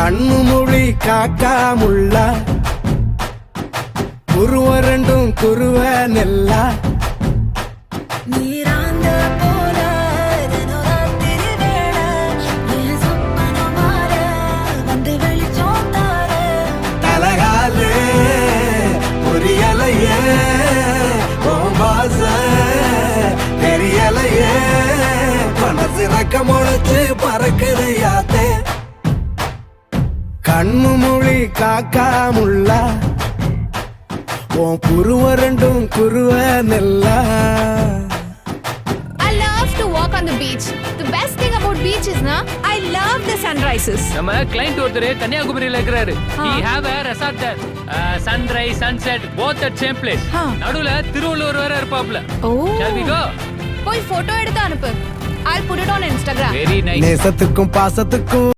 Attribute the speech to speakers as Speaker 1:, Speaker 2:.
Speaker 1: கண்ணு மொழி காக்காமுள்ள குருவ ரெண்டும் குருவ நெல்லா
Speaker 2: நீராந்த போல தினராத்திரி வேளை என் சொப்பனம் மாற வந்து வெளிச்சம் தார
Speaker 1: தலகாலே புரியலையே பாச தெரியலையே மனசு ரக்க முளைச்சு பறக்குது யாத்தே கண்ணு மொழி காக்காமுள்ள உன் குருவ ரெண்டும் குருவ நெல்லா.
Speaker 3: I love to walk on the beach. The best thing about beach is I love the sunrises.
Speaker 4: நம்ம கிளைண்ட் ஒருத்தர் கன்னியாகுமரியில இருக்கிறாரு. He have a resort there. Sunrise, sunset, both at same place. நடுவுல திருவள்ளுவர் வேற இருப்பாப்ல.
Speaker 3: Oh.
Speaker 4: Shall we go?
Speaker 3: போய் photo எடுத்து அனுப்பு. I'll put it on Instagram.
Speaker 4: Very nice.
Speaker 1: நேசத்துக்கும் பாசத்துக்கும்